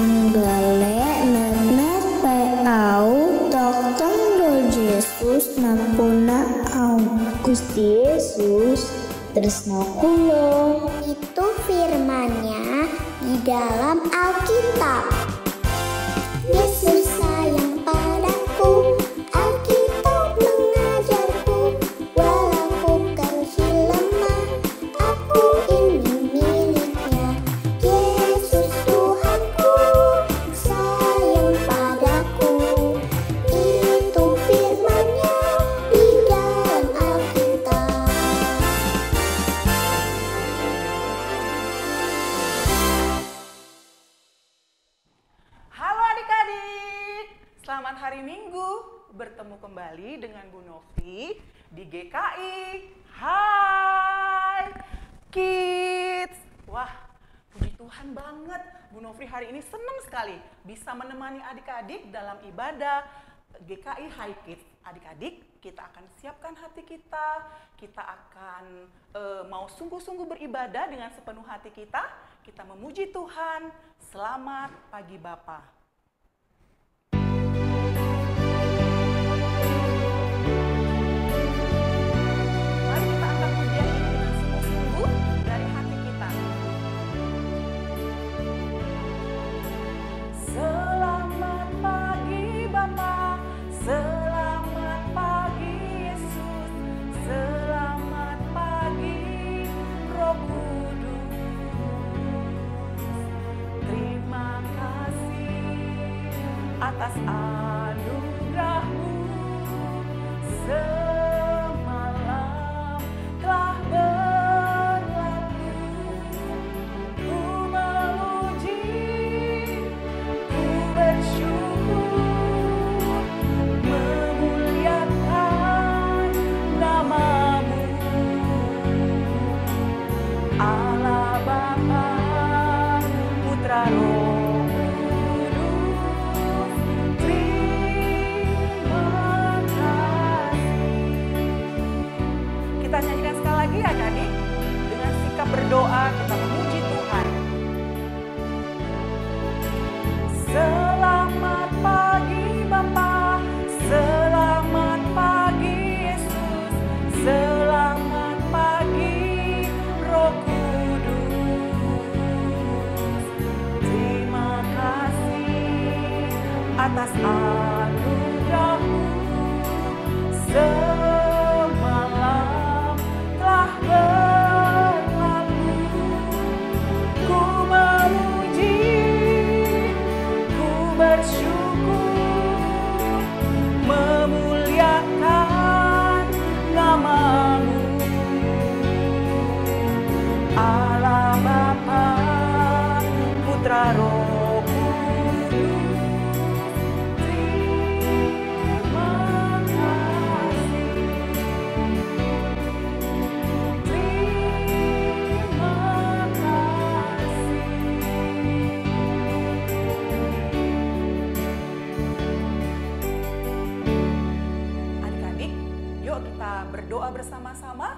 Anggale net pau dokter Yesus nampuna au. Gusti Yesus tresno kula. Itu firman-Nya di dalam Alkitab. Yesus sayang padaku, Alkitab mengajarku, walau kecil lemah, aku ini miliknya. Yesus Tuhanku, sayang padaku, itu firman-Nya di dalam Alkitab. Halo adik-adik, selamat hari Minggu. Bertemu kembali dengan Bu Novi di GKI. Hai Kids. Wah, puji Tuhan banget. Bu Novi hari ini senang sekali bisa menemani adik-adik dalam ibadah GKI Hai Kids. Adik-adik, kita akan siapkan hati kita. Kita akan mau sungguh-sungguh beribadah dengan sepenuh hati kita. Kita memuji Tuhan. Selamat pagi Bapak. Mari kita angkat pujian ini dengan sungguh-sungguh dari hati kita. Selamat pagi Bapa, selamat pagi Yesus, selamat pagi Roh Kudus. Terima kasih atas anugerah-Mu. Semalam telah berlalu, ku memuji, ku bersyukur, memuliakan nama-Mu. Allah Bapa, Putra Roh Kudus, terima kasih. Kita nyanyikan sekali lagi ya adik, dengan sikap berdoa kita memuji Tuhan. Selamat pagi Bapa, selamat pagi Yesus, selamat pagi Roh Kudus. Terima kasih atas anugerah-Mu. Semalam telah berlalu, ku memuji, ku bersyukur, memuliakan nama-Mu. Allah Bapa, Putra Roh Kudus, terima kasih. Terima kasih. Adik-adik, yuk kita berdoa bersama-sama.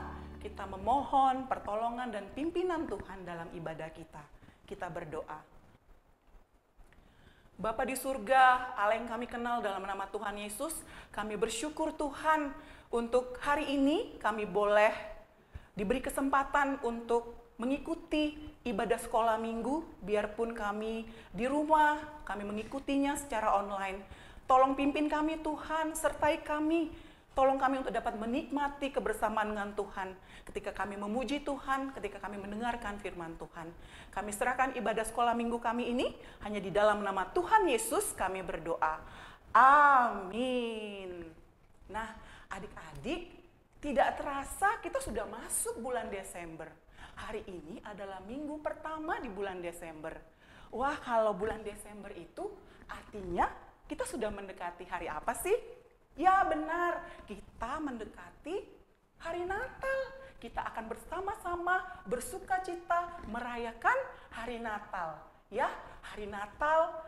Kita memohon pertolongan dan pimpinan Tuhan dalam ibadah kita. Kita berdoa. Bapa di surga, Allah yang kami kenal dalam nama Tuhan Yesus, kami bersyukur Tuhan untuk hari ini kami boleh diberi kesempatan untuk mengikuti ibadah sekolah minggu, biarpun kami di rumah, kami mengikutinya secara online. Tolong pimpin kami Tuhan, sertai kami. Tolong kami untuk dapat menikmati kebersamaan dengan Tuhan. Ketika kami memuji Tuhan, ketika kami mendengarkan firman Tuhan. Kami serahkan ibadah sekolah minggu kami ini, hanya di dalam nama Tuhan Yesus kami berdoa. Amin. Nah, adik-adik, tidak terasa kita sudah masuk bulan Desember. Hari ini adalah minggu pertama di bulan Desember. Wah, kalau bulan Desember itu artinya kita sudah mendekati hari apa sih? Ya benar, kita mendekati hari Natal. Kita akan bersama-sama bersuka cita merayakan hari Natal. Ya, hari Natal,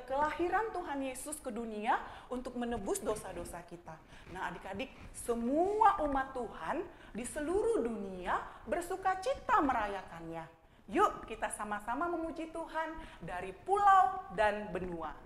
kelahiran Tuhan Yesus ke dunia untuk menebus dosa-dosa kita. Nah adik-adik, semua umat Tuhan di seluruh dunia bersuka cita merayakannya. Yuk kita sama-sama memuji Tuhan dari pulau dan benua.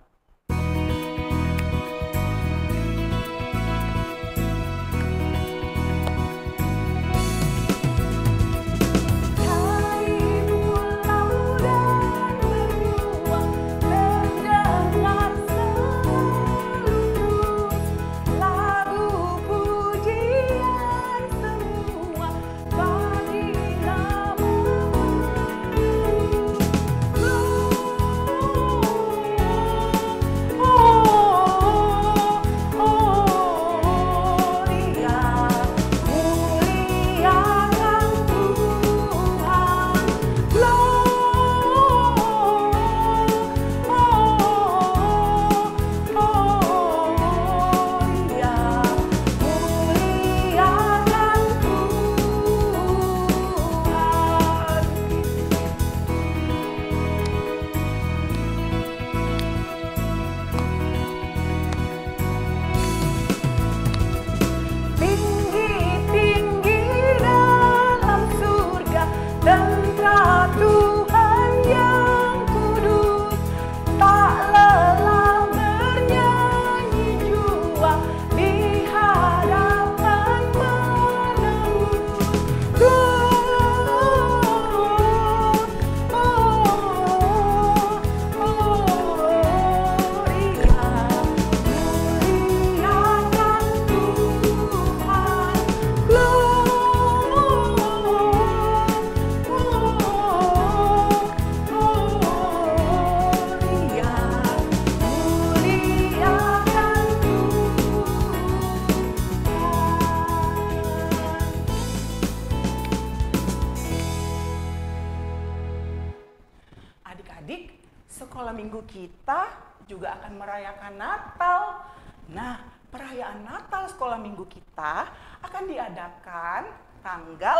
Adik-adik, sekolah minggu kita juga akan merayakan Natal. Nah, perayaan Natal sekolah minggu kita akan diadakan tanggal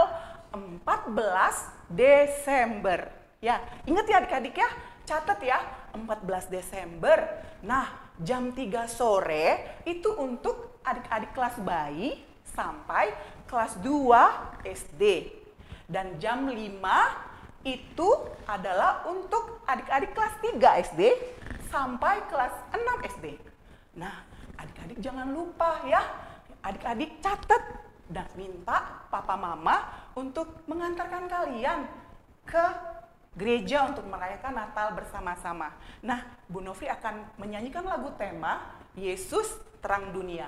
14 Desember. Ya, ingat ya adik-adik ya, catat ya, 14 Desember. Nah, jam 3 sore itu untuk adik-adik kelas bayi sampai kelas 2 SD. Dan jam 5 itu adalah untuk adik-adik kelas 3 SD sampai kelas 6 SD. Nah, adik-adik jangan lupa ya, adik-adik catat dan minta papa mama untuk mengantarkan kalian ke gereja untuk merayakan Natal bersama-sama. Nah, Bu Novi akan menyanyikan lagu tema Yesus Terang Dunia.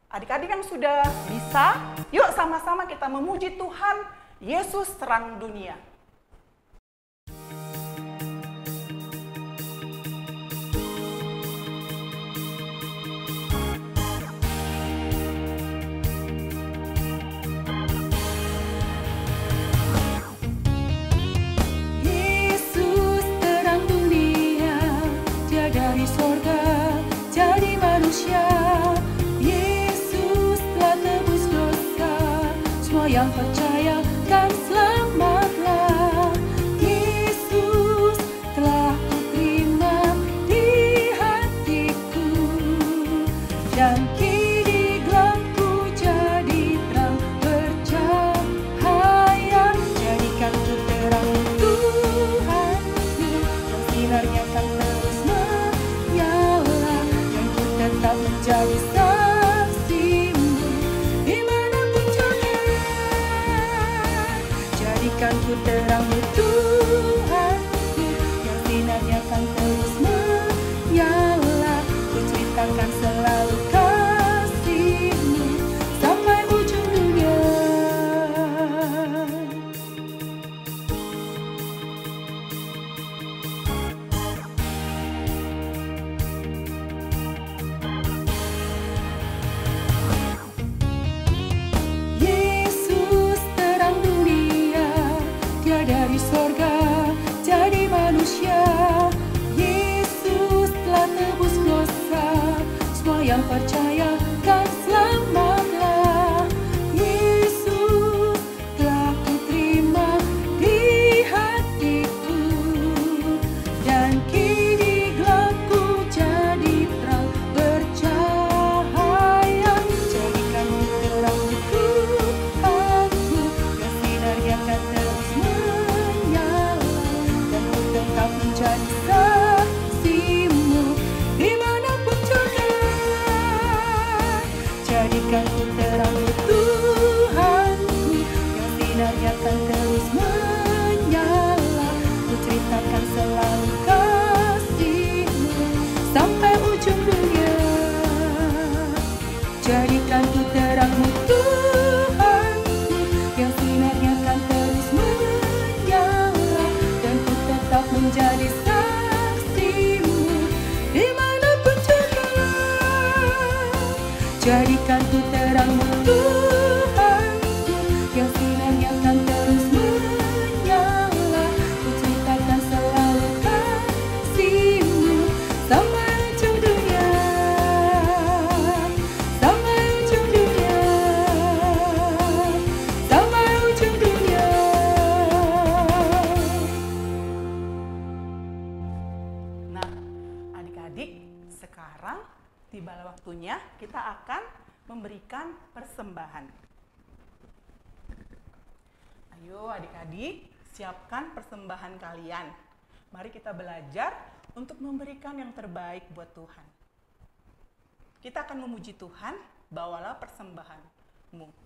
Adik-adik yang sudah bisa, yuk sama-sama kita memuji Tuhan, Yesus Terang Dunia. Yang percaya kan selamatlah. Yesus telah kuterima di hatiku, dan kini gelapku jadi terang bercahaya. Jadikan ku terang Tuhanku, dan sinarnya kan terus menyala, dan ku tetap menjadi ku terangmu Tuhanku, yang sinarnya kan terus menyala. Ku ceritakan selalu kasih-Mu sampai ujung dunia. Dari sorga jadi manusia, Yesus telah tebus dosa. Semua yang percaya kan selamatlah. Yesus telah kuterima di hatiku, dan kini gelapku jadi terang bercahaya. Jadikan terang Tuhanku, dan sinarnya kan terus menyala. Jadikanku terangmu Tuhanku, yang sinarnya kan terus menyala. Ku ceritakan selalu kasih-Mu sampai ujung dunia, sampai ujung dunia, sampai ujung dunia. Nah, adik-adik, sekarang tiba waktunya kita akan memberikan persembahan. Ayo adik-adik, siapkan persembahan kalian. Mari kita belajar untuk memberikan yang terbaik buat Tuhan. Kita akan memuji Tuhan, bawalah persembahanmu.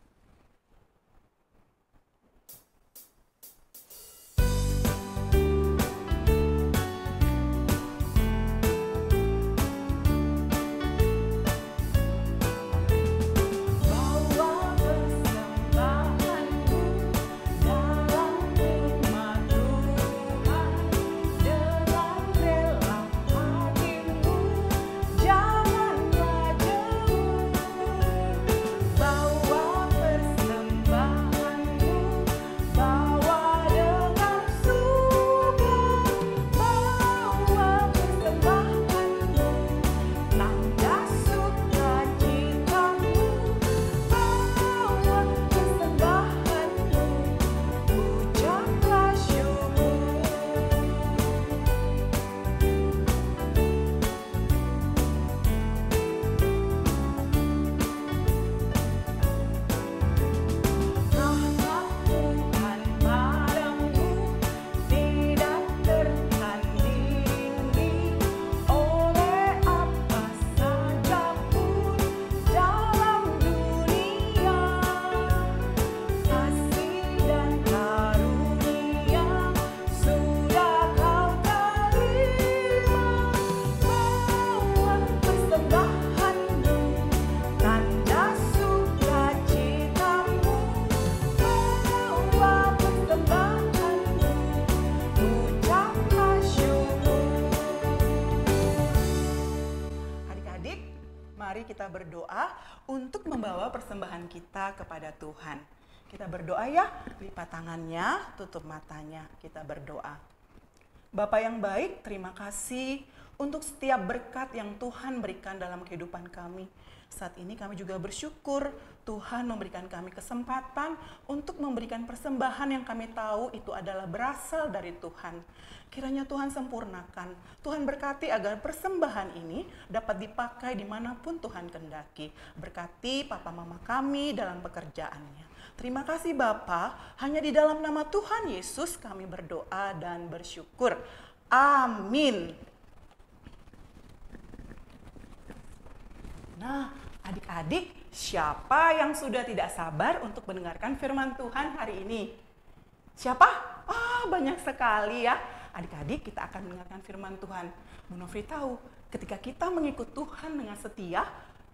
Mari kita berdoa untuk membawa persembahan kita kepada Tuhan. Kita berdoa ya, lipat tangannya, tutup matanya, kita berdoa. Bapa yang baik, terima kasih untuk setiap berkat yang Tuhan berikan dalam kehidupan kami. Saat ini kami juga bersyukur Tuhan memberikan kami kesempatan untuk memberikan persembahan yang kami tahu itu adalah berasal dari Tuhan. Kiranya Tuhan sempurnakan, Tuhan berkati agar persembahan ini dapat dipakai dimanapun Tuhan kehendaki. Berkati papa mama kami dalam pekerjaannya. Terima kasih Bapa, hanya di dalam nama Tuhan Yesus kami berdoa dan bersyukur. Amin. Nah, adik-adik, siapa yang sudah tidak sabar untuk mendengarkan firman Tuhan hari ini? Siapa? Banyak sekali ya. Adik-adik, kita akan mendengarkan firman Tuhan. Bu Nofri tahu, ketika kita mengikut Tuhan dengan setia,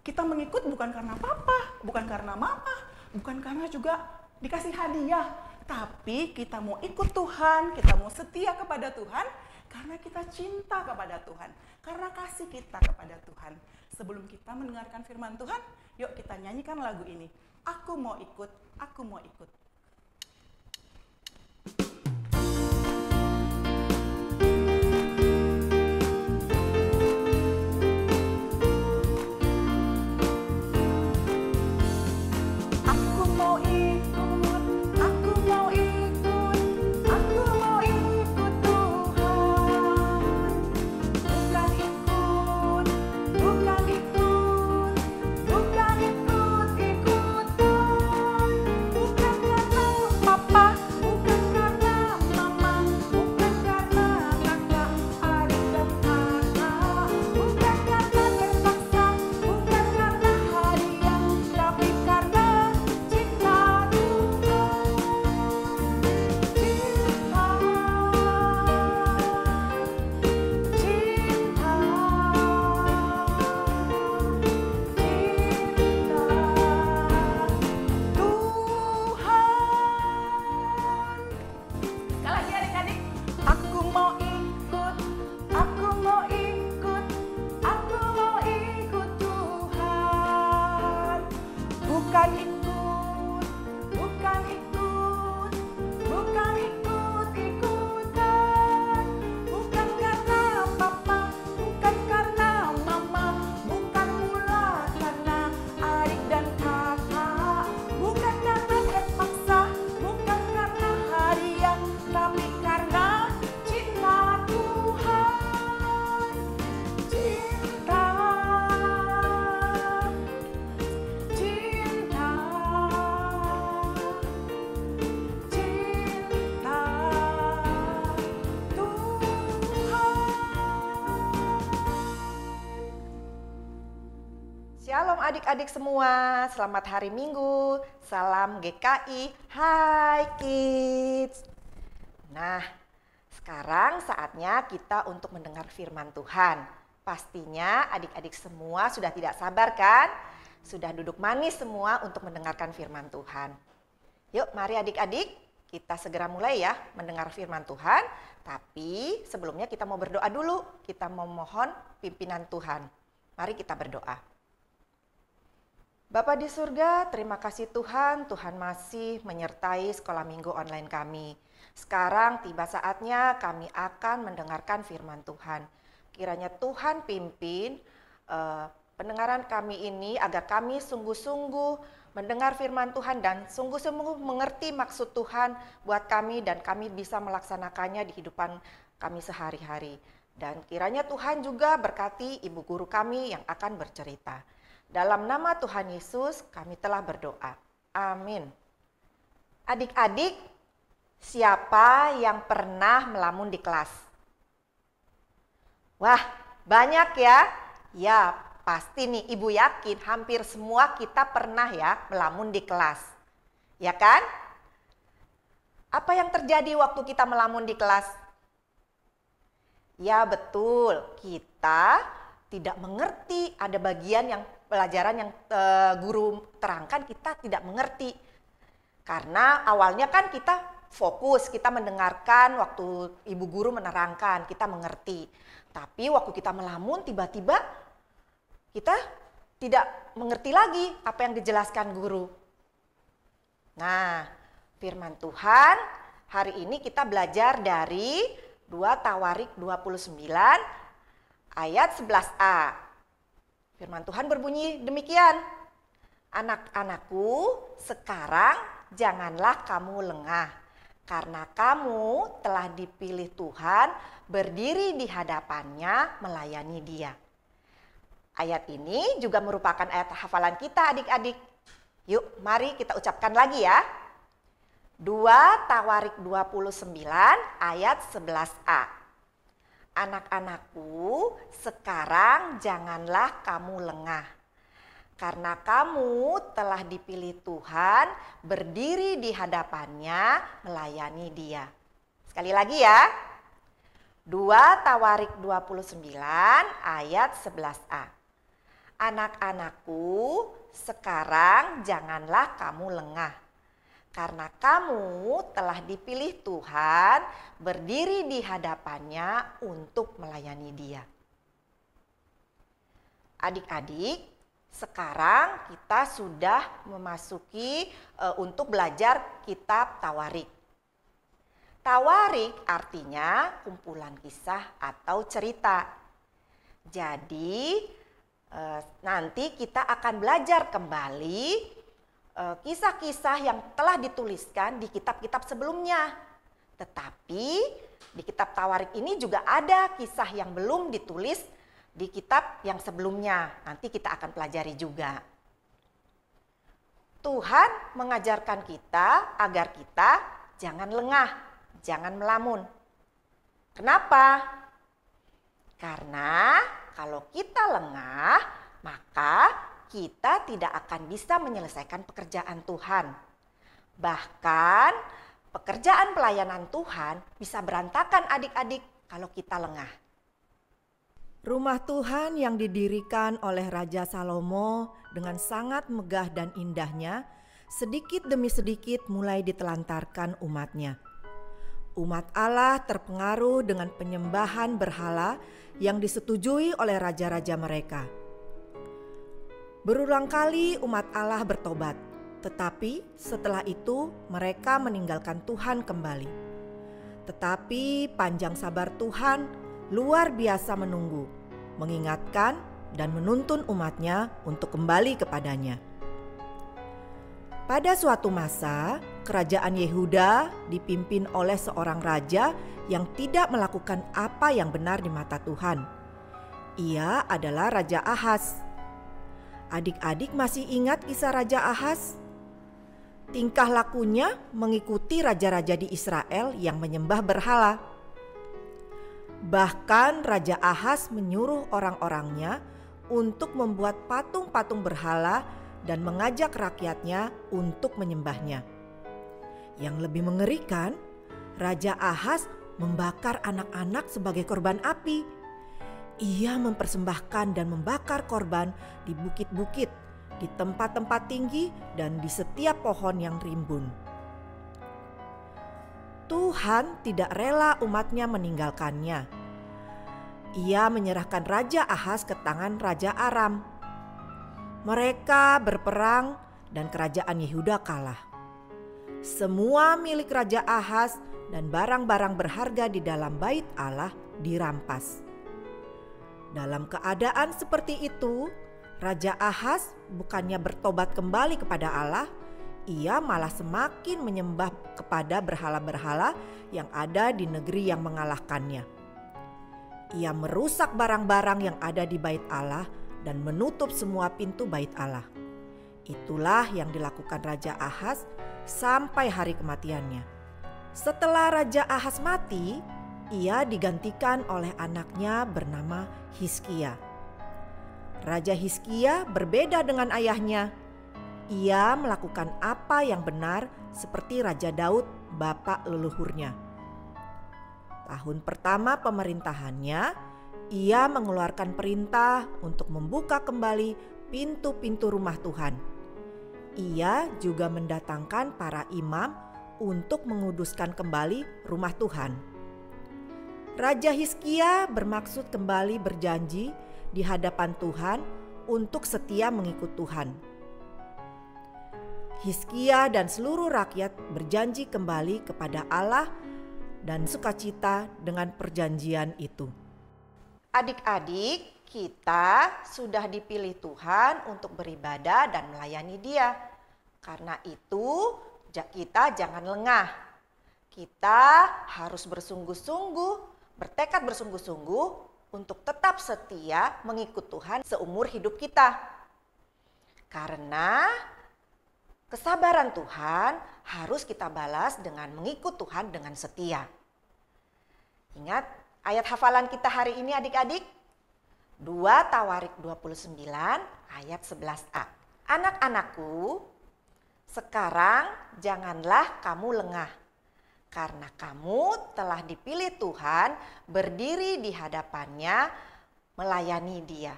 kita mengikut bukan karena papa, bukan karena mama, bukan karena juga dikasih hadiah. Tapi kita mau ikut Tuhan, kita mau setia kepada Tuhan, karena kita cinta kepada Tuhan, karena kasih kita kepada Tuhan. Sebelum kita mendengarkan firman Tuhan, yuk kita nyanyikan lagu ini. Aku mau ikut, aku mau ikut. Bukan Shalom adik-adik semua, selamat hari Minggu, salam GKI, hai kids. Nah, sekarang saatnya kita untuk mendengar firman Tuhan. Pastinya adik-adik semua sudah tidak sabar kan? Sudah duduk manis semua untuk mendengarkan firman Tuhan. Yuk mari adik-adik, kita segera mulai ya mendengar firman Tuhan. Tapi sebelumnya kita mau berdoa dulu, kita mau mohon pimpinan Tuhan. Mari kita berdoa. Bapa di surga, terima kasih Tuhan, Tuhan masih menyertai sekolah minggu online kami. Sekarang tiba saatnya kami akan mendengarkan firman Tuhan. Kiranya Tuhan pimpin pendengaran kami ini agar kami sungguh-sungguh mendengar firman Tuhan dan sungguh-sungguh mengerti maksud Tuhan buat kami dan kami bisa melaksanakannya di kehidupan kami sehari-hari. Dan kiranya Tuhan juga berkati ibu guru kami yang akan bercerita. Dalam nama Tuhan Yesus kami telah berdoa. Amin. Adik-adik, siapa yang pernah melamun di kelas? Wah, banyak ya. Ya, pasti nih ibu yakin hampir semua kita pernah ya melamun di kelas. Ya kan? Apa yang terjadi waktu kita melamun di kelas? Ya betul, kita tidak mengerti, ada bagian yang pelajaran yang guru terangkan kita tidak mengerti. Karena awalnya kan kita fokus, kita mendengarkan waktu ibu guru menerangkan, kita mengerti. Tapi waktu kita melamun tiba-tiba kita tidak mengerti lagi apa yang dijelaskan guru. Nah, firman Tuhan hari ini kita belajar dari 2 Tawarik 29 ayat 11a. Firman Tuhan berbunyi demikian. Anak-anakku, sekarang janganlah kamu lengah, karena kamu telah dipilih Tuhan berdiri di hadapannya melayani Dia. Ayat ini juga merupakan ayat hafalan kita adik-adik. Yuk mari kita ucapkan lagi ya. 2 Tawarik 29 ayat 11a. Anak-anakku, sekarang janganlah kamu lengah, karena kamu telah dipilih Tuhan berdiri di hadapannya melayani Dia. Sekali lagi ya. 2 Tawarik 29 ayat 11a. Anak-anakku, sekarang janganlah kamu lengah, karena kamu telah dipilih Tuhan berdiri di hadapannya untuk melayani Dia. Adik-adik, sekarang kita sudah memasuki untuk belajar kitab Tawarik. Tawarik artinya kumpulan kisah atau cerita. Jadi nanti kita akan belajar kembali kisah-kisah yang telah dituliskan di kitab-kitab sebelumnya. Tetapi di kitab Tawarik ini juga ada kisah yang belum ditulis di kitab yang sebelumnya. Nanti kita akan pelajari juga. Tuhan mengajarkan kita agar kita jangan lengah, jangan melamun. Kenapa? Karena kalau kita lengah, maka kita tidak akan bisa menyelesaikan pekerjaan Tuhan. Bahkan pekerjaan pelayanan Tuhan bisa berantakan adik-adik kalau kita lengah. Rumah Tuhan yang didirikan oleh Raja Salomo dengan sangat megah dan indahnya, sedikit demi sedikit mulai ditelantarkan umatnya. Umat Allah terpengaruh dengan penyembahan berhala yang disetujui oleh raja-raja mereka. Berulang kali umat Allah bertobat, tetapi setelah itu mereka meninggalkan Tuhan kembali. Tetapi panjang sabar Tuhan luar biasa menunggu, mengingatkan dan menuntun umatnya untuk kembali kepadanya. Pada suatu masa, kerajaan Yehuda dipimpin oleh seorang raja yang tidak melakukan apa yang benar di mata Tuhan. Ia adalah Raja Ahaz. Adik-adik masih ingat kisah Raja Ahaz? Tingkah lakunya mengikuti raja-raja di Israel yang menyembah berhala. Bahkan Raja Ahaz menyuruh orang-orangnya untuk membuat patung-patung berhala dan mengajak rakyatnya untuk menyembahnya. Yang lebih mengerikan, Raja Ahaz membakar anak-anak sebagai korban api. Ia mempersembahkan dan membakar korban di bukit-bukit, di tempat-tempat tinggi, dan di setiap pohon yang rimbun. Tuhan tidak rela umatnya meninggalkannya. Ia menyerahkan Raja Ahaz ke tangan Raja Aram. Mereka berperang dan kerajaan Yehuda kalah. Semua milik Raja Ahaz dan barang-barang berharga di dalam bait Allah dirampas. Dalam keadaan seperti itu, Raja Ahaz bukannya bertobat kembali kepada Allah, ia malah semakin menyembah kepada berhala-berhala yang ada di negeri yang mengalahkannya. Ia merusak barang-barang yang ada di bait Allah dan menutup semua pintu bait Allah. Itulah yang dilakukan Raja Ahaz sampai hari kematiannya. Setelah Raja Ahaz mati, ia digantikan oleh anaknya bernama Hizkia. Raja Hizkia berbeda dengan ayahnya. Ia melakukan apa yang benar seperti Raja Daud, bapak leluhurnya. Tahun pertama pemerintahannya, ia mengeluarkan perintah untuk membuka kembali pintu-pintu rumah Tuhan. Ia juga mendatangkan para imam untuk menguduskan kembali rumah Tuhan. Raja Hizkia bermaksud kembali berjanji di hadapan Tuhan untuk setia mengikut Tuhan. Hizkia dan seluruh rakyat berjanji kembali kepada Allah dan sukacita dengan perjanjian itu. Adik-adik, kita sudah dipilih Tuhan untuk beribadah dan melayani Dia. Karena itu, kita jangan lengah. Kita harus bertekad bersungguh-sungguh untuk tetap setia mengikut Tuhan seumur hidup kita. Karena kesabaran Tuhan harus kita balas dengan mengikut Tuhan dengan setia. Ingat ayat hafalan kita hari ini adik-adik? 2 Tawarik 29 ayat 11a. Anak-anakku, sekarang janganlah kamu lengah, karena kamu telah dipilih Tuhan berdiri di hadapannya melayani Dia.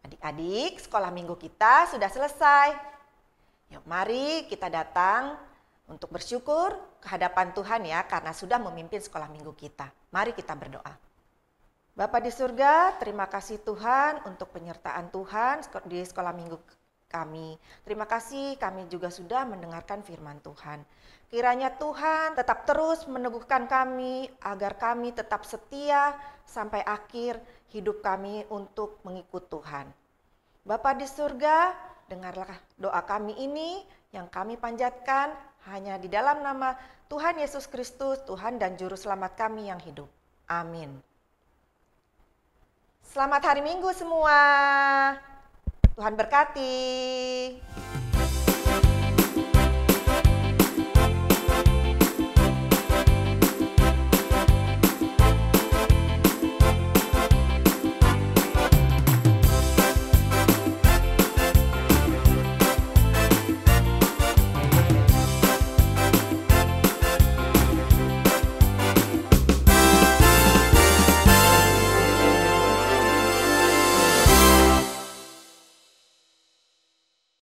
Adik-adik, sekolah minggu kita sudah selesai. Yuk mari kita datang untuk bersyukur ke hadapan Tuhan ya, karena sudah memimpin sekolah minggu kita. Mari kita berdoa. Bapa di surga, terima kasih Tuhan untuk penyertaan Tuhan di sekolah minggu kami. Terima kasih kami juga sudah mendengarkan firman Tuhan. Kiranya Tuhan tetap terus meneguhkan kami agar kami tetap setia sampai akhir hidup kami untuk mengikut Tuhan. Bapa di surga, dengarlah doa kami ini yang kami panjatkan hanya di dalam nama Tuhan Yesus Kristus, Tuhan dan Juru Selamat kami yang hidup. Amin. Selamat hari Minggu semua. Tuhan berkati.